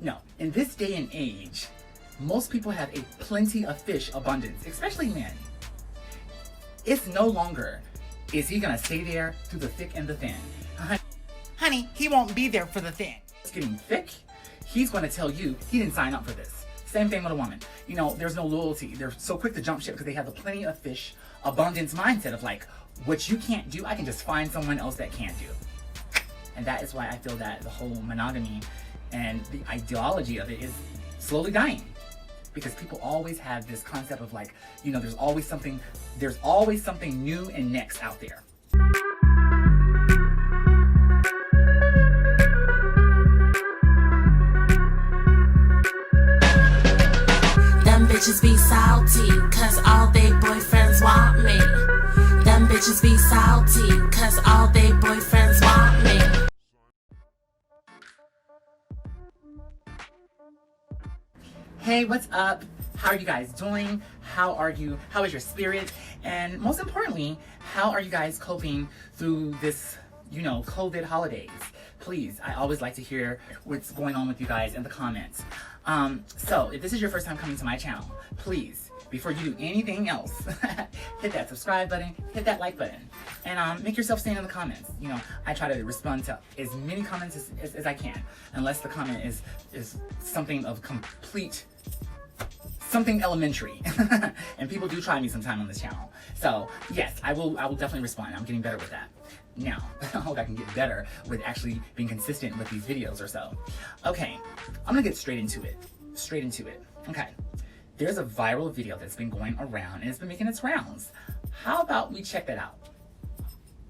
No, in this day and age, most people have a plenty of fish abundance, especially men. It's no longer, is he gonna stay there through the thick and the thin? Honey, he won't be there for the thin. It's getting thick. He's gonna tell you he didn't sign up for this. Same thing with a woman. You know, there's no loyalty. They're so quick to jump ship because they have the plenty of fish abundance mindset of like, what you can't do, I can just find someone else that can do. And that is why I feel that the whole monogamy and the ideology of it is slowly dying. Because people always have this concept of like, you know, there's always something new and next out there. Them bitches be salty, cause all they boyfriends want me. Them bitches be salty, cause all they boyfriends want me. Hey, what's up? How are you guys doing? How are you? How is your spirit? And most importantly, how are you guys coping through this, you know, COVID holidays? Please, I always like to hear what's going on with you guys in the comments. So if this is your first time coming to my channel, please, before you do anything else, hit that subscribe button, hit that like button, and make yourself stand in the comments. You know, I try to respond to as many comments as I can, unless the comment is something of complete, something elementary. And people do try me sometime on this channel. So yes, I will definitely respond. I'm getting better with that. Now, I hope I can get better with actually being consistent with these videos or so. Okay, I'm gonna get straight into it. Okay, there's a viral video that's been going around and it's been making its rounds. How about we check that out?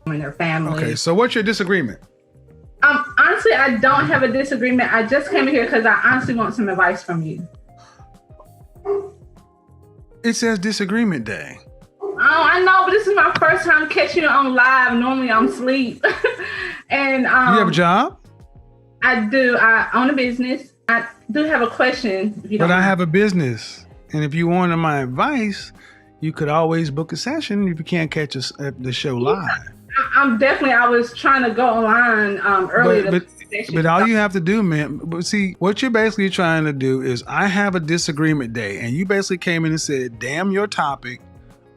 And their family. Okay, so what's your disagreement? Honestly, I don't have a disagreement. I just came here because I honestly want some advice from you. It says disagreement day. Oh, I know, but this is my first time catching you on live. Normally I'm asleep. And You have a job? I do. I own a business. I do have a question. If you don't But I mind. have a business. And if you wanted my advice, you could always book a session if you can't catch us at the show live. I was trying to go online earlier. But all you have to do, man, but see, what you're basically trying to do is I have a disagreement day. And you basically came in and said, damn your topic.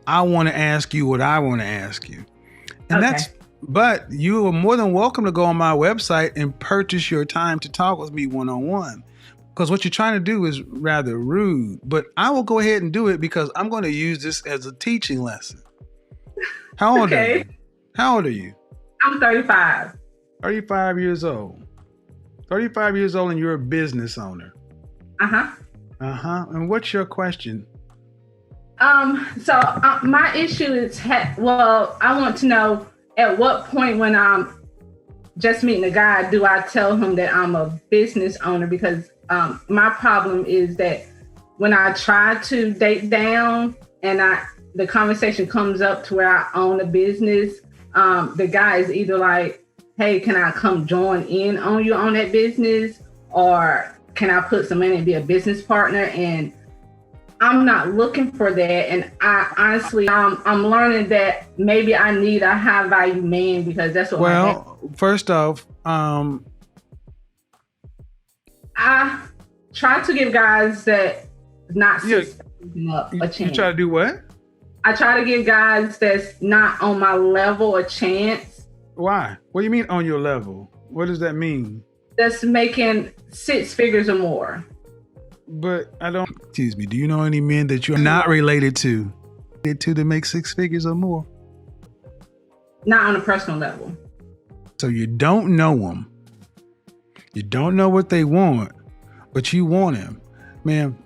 I want to ask you what I want to ask you. And Okay. but you are more than welcome to go on my website and purchase your time to talk with me one-on-one. Because what you're trying to do is rather rude, but I will go ahead and do it because I'm going to use this as a teaching lesson. How old are you? How old are you? I'm 35. 35 years old. 35 years old and you're a business owner. Uh-huh. And what's your question? So my issue is, I want to know at what point when I'm just meeting a guy, do I tell him that I'm a business owner? Because my problem is that when I try to date down and the conversation comes up to where I own a business, the guy is either like, hey, can I come join in on you on that business? Or can I put some money and be a business partner? And I'm not looking for that. And I honestly, I'm learning that maybe I need a high value man because that's what first off, I try to give guys that not up a chance. You try to do what? I try to give guys that's not on my level a chance. Why? What do you mean on your level? What does that mean? That's making 6 figures or more. But excuse me, do you know any men that you're not related to that make 6 figures or more? Not on a personal level. So you don't know them. You don't know what they want, but you want him. Man,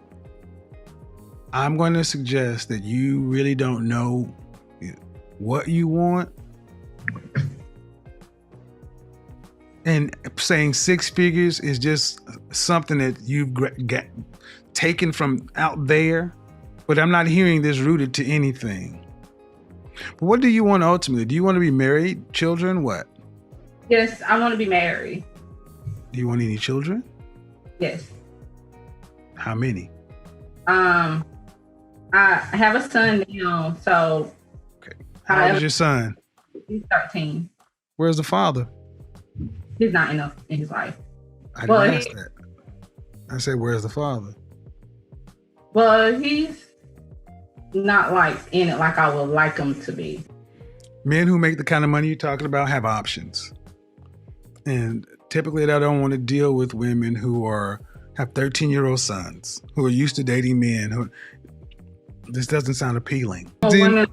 I'm going to suggest that you really don't know what you want. And saying 6 figures is just something that you've got taken from out there. But I'm not hearing this rooted to anything. But what do you want ultimately? Do you want to be married, children, what? Yes, I want to be married. Do you want any children? Yes. How many? I have a son now, so. Okay. How old is your son? He's 13. Where's the father? He's not enough in his life. I didn't ask that. I said, where's the father? Well, he's not like in it like I would like him to be. Men who make the kind of money you're talking about have options. And typically they don't want to deal with women who have 13-year-old sons, who are used to dating men. This doesn't sound appealing. Women,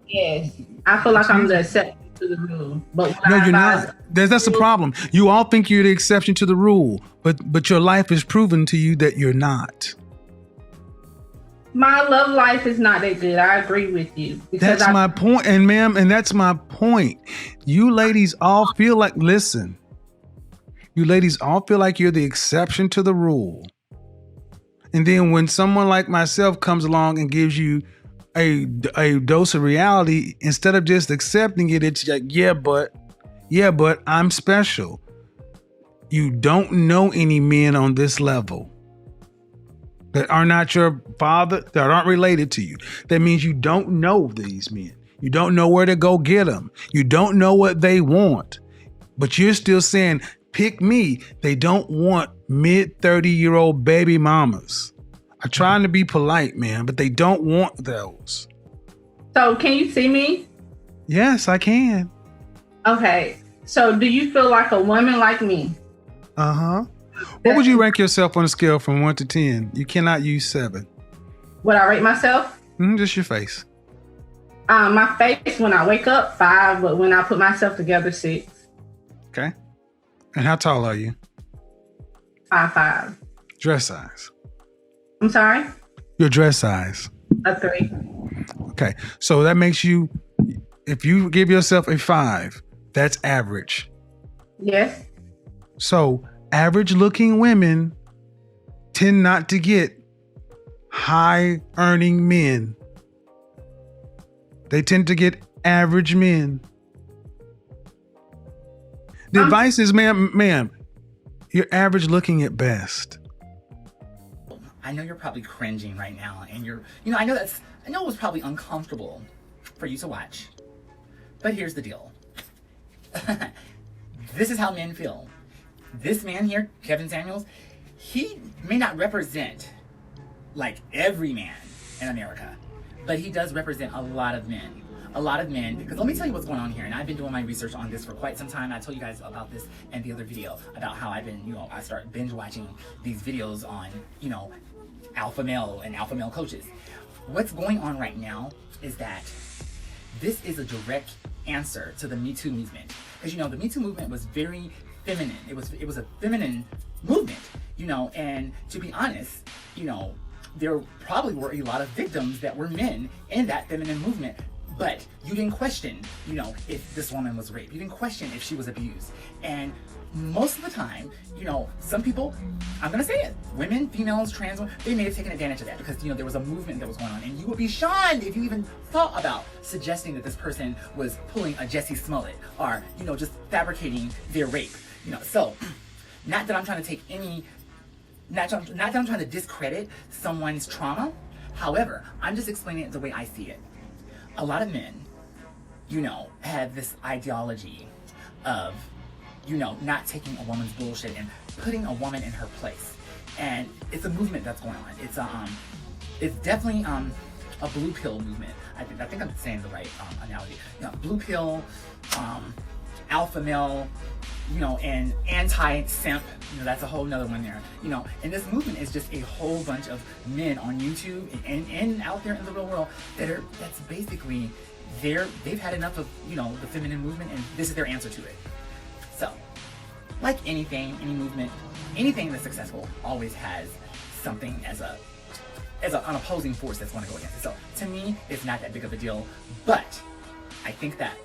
yes. I feel like I'm the exception to the rule. But no, you're not. That's the problem. You all think you're the exception to the rule, but your life is proven to you that you're not. My love life is not that good. I agree with you. That's my point. And ma'am, and that's my point. You ladies all feel like, listen, you ladies all feel like you're the exception to the rule. And then when someone like myself comes along and gives you a dose of reality, instead of just accepting it, it's like, yeah, but I'm special. You don't know any men on this level that are not your father, that aren't related to you. That means you don't know these men. You don't know where to go get them. You don't know what they want. But you're still saying, pick me. They don't want mid-30-year-old baby mamas. I'm trying to be polite, man, but they don't want those. So can you see me? Yes, I can. Okay. So do you feel like a woman like me? Uh-huh. What would you rank yourself on a scale from 1 to 10? You cannot use 7. Would I rate myself? Just your face. My face, when I wake up, 5, but when I put myself together, 6. Okay. And how tall are you? 5'5". Dress size. I'm sorry? Your dress size. A 3. Okay. So that makes you, if you give yourself a 5, that's average. Yes. So average looking women tend not to get high earning men. They tend to get average men. The advice is, ma'am, you're average looking at best. I know you're probably cringing right now, and I know it was probably uncomfortable for you to watch. But here's the deal. This is how men feel. This man here, Kevin Samuels, he may not represent like every man in America, but he does represent a lot of men. A lot of men, because let me tell you what's going on here, and I've been doing my research on this for quite some time. I told you guys about this in the other video, about how I've been, I start binge watching these videos on, alpha male and alpha male coaches. What's going on right now is that this is a direct answer to the Me Too movement. Because, the Me Too movement was very feminine. It was a feminine movement, and to be honest, there probably were a lot of victims that were men in that feminine movement. But you didn't question, if this woman was raped. You didn't question if she was abused. And most of the time, some people, I'm gonna say it, women, females, trans women, they may have taken advantage of that because, there was a movement that was going on. And you would be shunned if you even thought about suggesting that this person was pulling a Jussie Smollett or, just fabricating their rape. So, not that I'm trying to take any, not that I'm trying to discredit someone's trauma. However, I'm just explaining it the way I see it. A lot of men, have this ideology of, not taking a woman's bullshit and putting a woman in her place. And it's a movement that's going on. It's definitely a blue pill movement. I think I'm saying the right analogy. Blue pill, alpha male, and anti-simp. That's a whole nother one there. And this movement is just a whole bunch of men on YouTube and out there in the real world that's basically they've had enough of the feminine movement, and this is their answer to it. So, like anything, any movement, anything that's successful always has something as an opposing force that's going to go against it. So to me, it's not that big of a deal, but I think that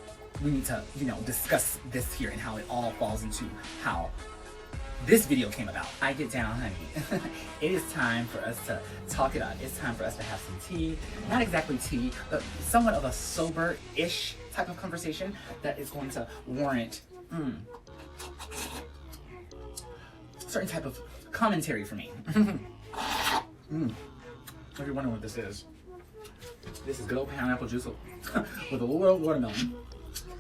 we need to, discuss this here and how it all falls into how this video came about. I get down, honey. It is time for us to talk it up. It's time for us to have some tea. Not exactly tea, but somewhat of a sober-ish type of conversation that is going to warrant certain type of commentary for me. If you're wondering what this is good old pineapple juice with a little watermelon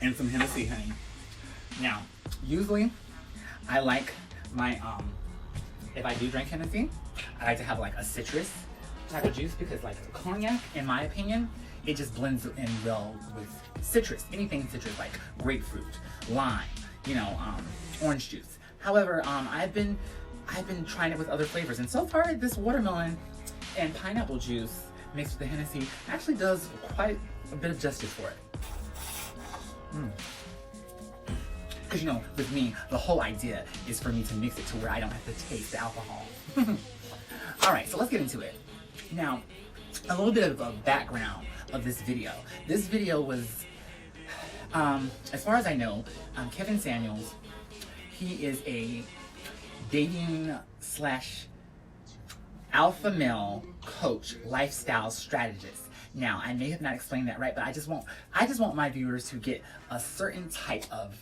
and some Hennessy, honey. Now, usually I like my if I do drink Hennessy, I like to have like a citrus type of juice because like cognac, in my opinion, it just blends in well with citrus. Anything citrus like grapefruit, lime, orange juice. However, I've been trying it with other flavors, and so far this watermelon and pineapple juice mixed with the Hennessy actually does quite a bit of justice for it. Because with me, the whole idea is for me to mix it to where I don't have to taste the alcohol. All right, so let's get into it. Now, a little bit of a background of this video. This video was, as far as I know, Kevin Samuels. He is a dating / alpha male coach, lifestyle strategist. Now, I may have not explained that right, but I just want my viewers to get a certain type of,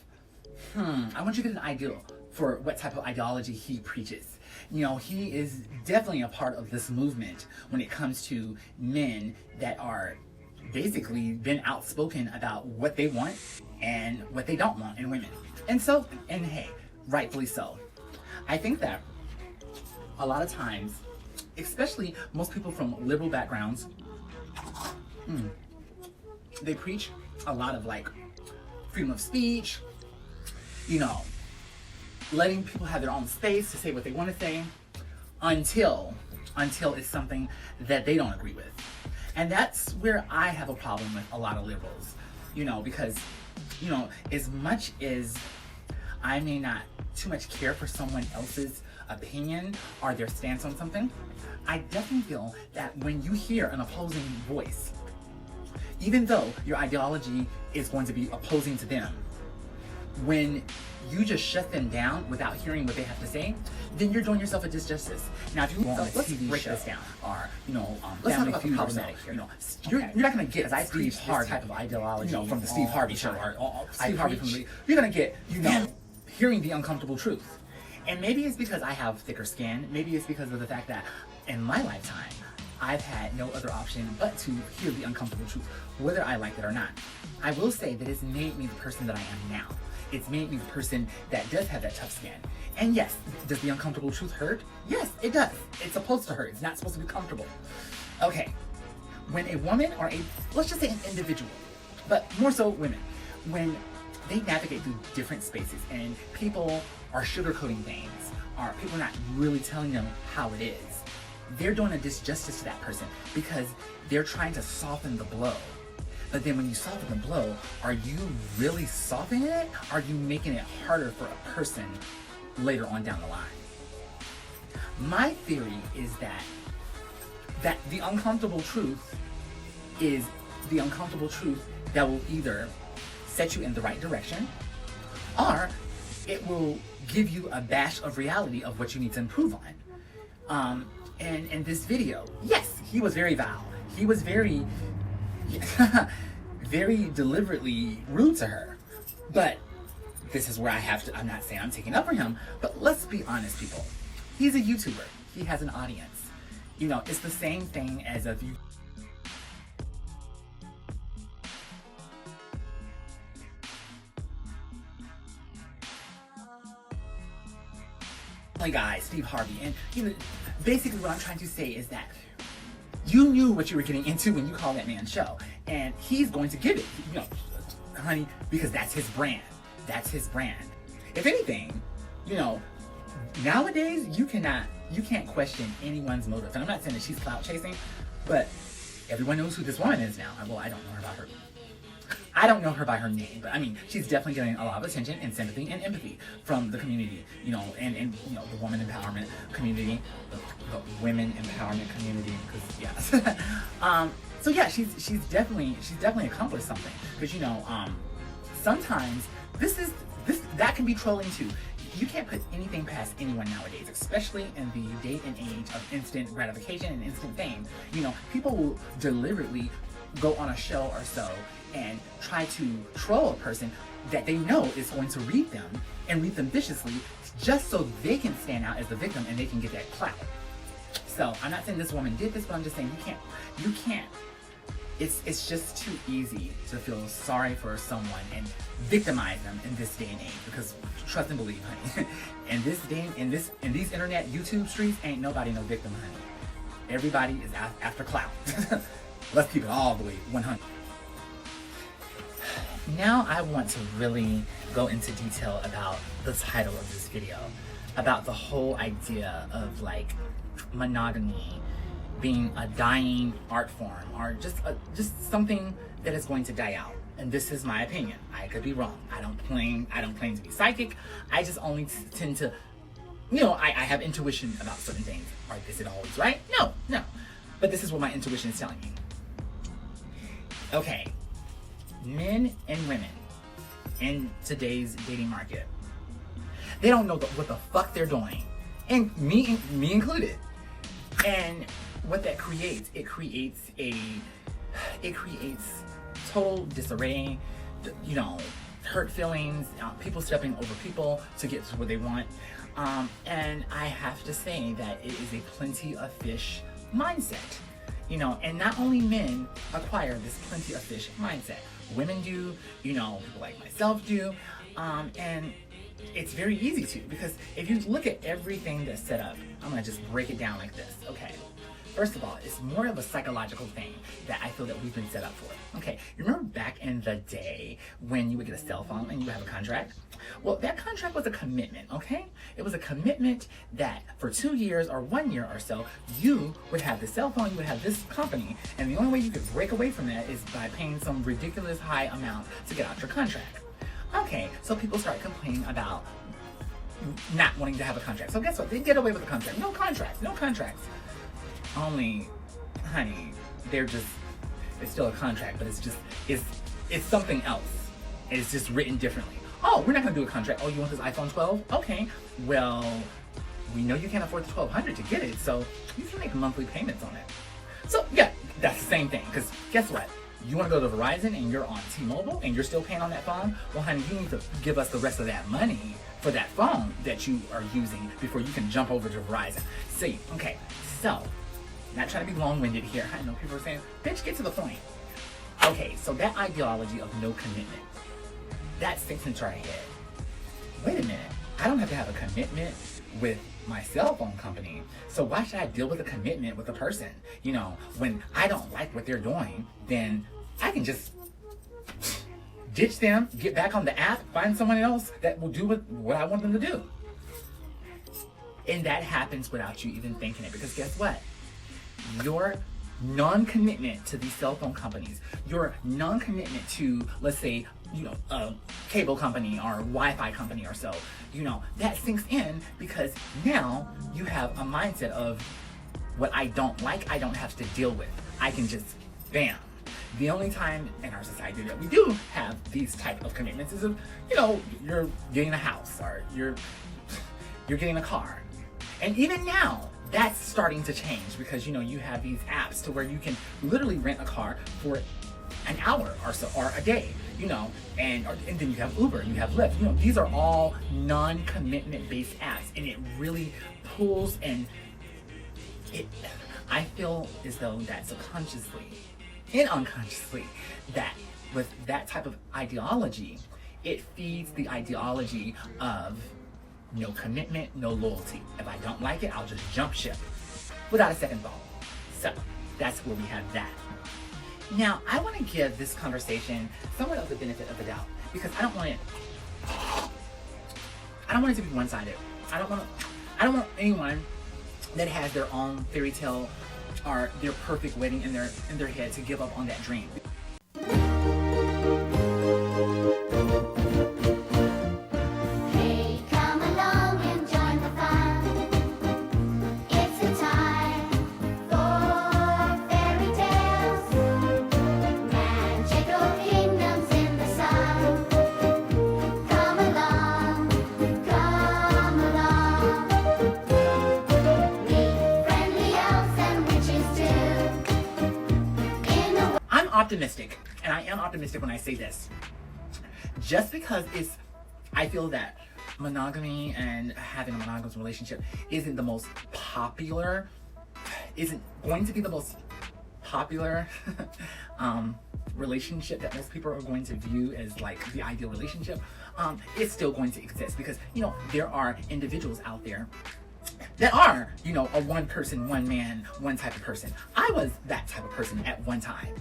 I want you to get an idea for what type of ideology he preaches. He is definitely a part of this movement when it comes to men that are basically been outspoken about what they want and what they don't want in women. And hey, rightfully so. I think that a lot of times, especially most people from liberal backgrounds, they preach a lot of like freedom of speech, letting people have their own space to say what they want to say until it's something that they don't agree with. And that's where I have a problem with a lot of liberals, because, as much as I may not too much care for someone else's opinion or their stance on something, I definitely feel that when you hear an opposing voice, even though your ideology is going to be opposing to them, when you just shut them down without hearing what they have to say, then you're doing yourself a disjustice. Now, if you want a TV break this down, or let's talk about the problematic here. You're not going to get Steve Harvey type of ideology, from the Steve Harvey show, or Steve Harvey from the. You're going to get hearing the uncomfortable truth, and maybe it's because I have thicker skin. Maybe it's because of the fact that in my lifetime, I've had no other option but to hear the uncomfortable truth, whether I like it or not. I will say that it's made me the person that I am now. It's made me the person that does have that tough skin. And yes, does the uncomfortable truth hurt? Yes, it does. It's supposed to hurt. It's not supposed to be comfortable. Okay, when a woman or let's just say an individual, but more so women, when they navigate through different spaces and people are sugarcoating things, or people are not really telling them how it is, they're doing a disjustice to that person because they're trying to soften the blow. But then when you soften the blow, are you really softening it? Are you making it harder for a person later on down the line? My theory is that the uncomfortable truth is the uncomfortable truth that will either set you in the right direction, or it will give you a bash of reality of what you need to improve on. And in this video, yes, he was very vile. He was very very deliberately rude to her. But this is where I'm not saying I'm taking up for him, but let's be honest, people. He's a YouTuber. He has an audience. It's the same thing as if you guy, Steve Harvey. And basically what I'm trying to say is that you knew what you were getting into when you call that man show, and he's going to give it, honey, because that's his brand. That's his brand. If anything, nowadays you can't question anyone's motive. And I'm not saying that she's clout chasing, but everyone knows who this woman is now. Well, I don't know her by her. I don't know her by her name, but I mean, she's definitely getting a lot of attention and sympathy and empathy from the community, and the woman empowerment community, the women empowerment community, because yes. So yeah, she's definitely accomplished something, because sometimes that can be trolling too. You can't put anything past anyone nowadays, especially in the day and age of instant gratification and instant fame. People will deliberately go on a show or so and try to troll a person that they know is going to read them and read them viciously, just so they can stand out as the victim and they can get that clout. So I'm not saying this woman did this, but I'm just saying you can't it's just too easy to feel sorry for someone and victimize them in this day and age, because trust and believe, honey, in these internet YouTube streets, ain't nobody no victim, honey. Everybody is after clout. Let's keep it all the way 100. Now I want to really go into detail about the title of this video, about the whole idea of like monogamy being a dying art form, or just something that is going to die out. And this is my opinion. I could be wrong. I don't claim to be psychic. I just only tend to, I have intuition about certain things. Is it always right? No. But this is what my intuition is telling me. Okay, men and women in today's dating market, they don't know what the fuck they're doing, and me included. And what that creates, it creates total disarray, hurt feelings, people stepping over people to get to what they want. And I have to say that it is a plenty of fish mindset. And not only men acquire this plenty of fish mindset, women do, people like myself do, and it's very easy to, because if you look at everything that's set up, I'm gonna just break it down like this, okay? First of all, it's more of a psychological thing that I feel that we've been set up for. Okay, you remember back in the day when you would get a cell phone and you would have a contract? Well, that contract was a commitment, okay? It was a commitment that for 2 years or 1 year or so, you would have the cell phone, you would have this company, and the only way you could break away from that is by paying some ridiculous high amount to get out your contract. Okay, so people start complaining about not wanting to have a contract. So guess what? They get away with the contract. No contracts. Only, honey, it's still a contract, but it's something else. It's just written differently. Oh, we're not gonna do a contract. Oh, you want this iPhone 12? Okay, well, we know you can't afford the $1,200 to get it, so you can make monthly payments on it. So yeah, that's the same thing, because guess what? You want to go to Verizon and you're on T-Mobile and you're still paying on that phone? Well, honey, you need to give us the rest of that money for that phone that you are using before you can jump over to Verizon. See, okay, so, not trying to be long-winded here. I know people are saying, bitch, get to the point. Okay, so that ideology of no commitment, that sinks into our head. Wait a minute, I don't have to have a commitment with my cell phone company, so why should I deal with a commitment with a person? When I don't like what they're doing, then I can just ditch them, get back on the app, find someone else that will do what I want them to do. And that happens without you even thinking it, because guess what? Your non-commitment to these cell phone companies, your non-commitment to, let's say, a cable company or Wi-Fi company or so, that sinks in, because now you have a mindset of what I don't like, I don't have to deal with. I can just, bam. The only time in our society that we do have these type of commitments is if, you're getting a house or you're getting a car. And even now, that's starting to change, because you have these apps to where you can literally rent a car for an hour or so, or a day, and then you have Uber, you have Lyft. These are all non-commitment based apps, and it really pulls, and I feel as though that subconsciously and unconsciously, that with that type of ideology, it feeds the ideology of no commitment, no loyalty. If I don't like it, I'll just jump ship without a second thought. So that's where we have that. Now, I want to give this conversation somewhat of the benefit of the doubt, because I don't want it to be one-sided. I don't want anyone that has their own fairy tale or their perfect wedding in their head to give up on that dream. Optimistic, and I am optimistic when I say this. Just because I feel that monogamy and having a monogamous relationship isn't going to be the most popular relationship that most people are going to view as like the ideal relationship, it's still going to exist because, you know, there are individuals out there that are, you know, a one person, one man, one type of person. I was that type of person at one time.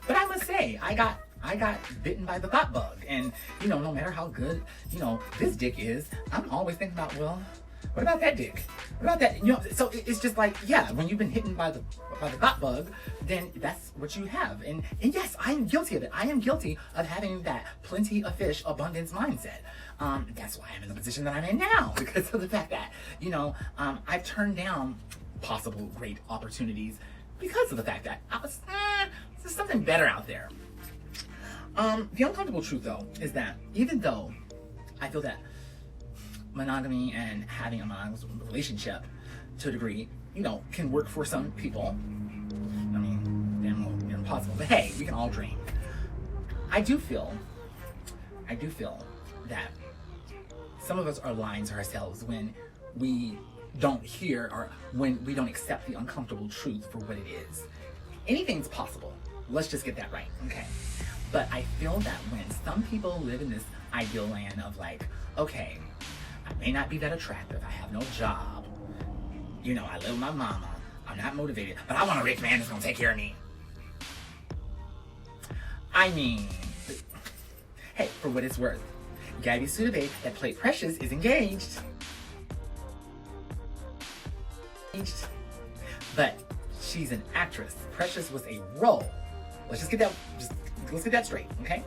But I must say, I got bitten by the thought bug. And, you know, no matter how good, you know, this dick is, I'm always thinking about, well, what about that dick? What about that? You know, so it's just like, yeah, when you've been hit by the thought bug, then that's what you have. And yes, I am guilty of it. I am guilty of having that plenty of fish abundance mindset. That's why I'm in the position that I'm in now, because of the fact that, you know, I've turned down possible great opportunities because of the fact that I was, there's something better out there. The uncomfortable truth, though, is that even though I feel that monogamy and having a monogamous relationship, to a degree, you know, can work for some people. I mean, damn well, near impossible. But hey, we can all dream. I do feel that some of us are lying to ourselves when we don't hear or when we don't accept the uncomfortable truth for what it is. Anything's possible. Let's just get that right, okay? But I feel that when some people live in this ideal land of like, okay, I may not be that attractive, I have no job, you know, I live with my mama, I'm not motivated, but I want a rich man that's gonna take care of me. I mean, hey, for what it's worth, Gabby Sudebe that played Precious is engaged. But she's an actress. Precious was a role. Let's get that straight, okay?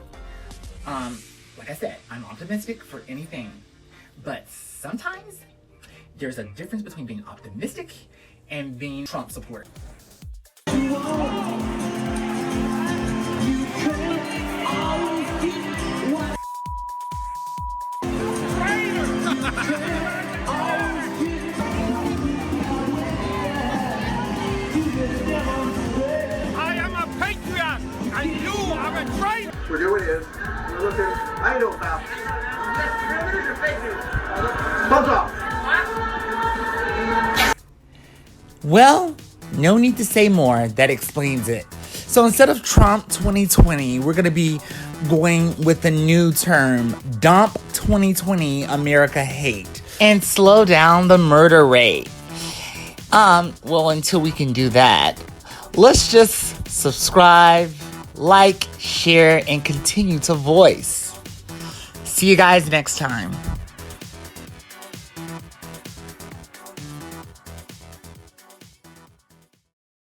Like I said, I'm optimistic for anything, but sometimes there's a difference between being optimistic and being Trump supporter. We're doing is, we're looking, I ain't no foul. Real news or fake news? Thumbs up. Well, no need to say more. That explains it. So instead of Trump 2020, we're going to be going with the new term, Dump 2020 America Hate, and slow down the murder rate. Well, until we can do that, let's just subscribe, like, share, and continue to voice. See you guys next time.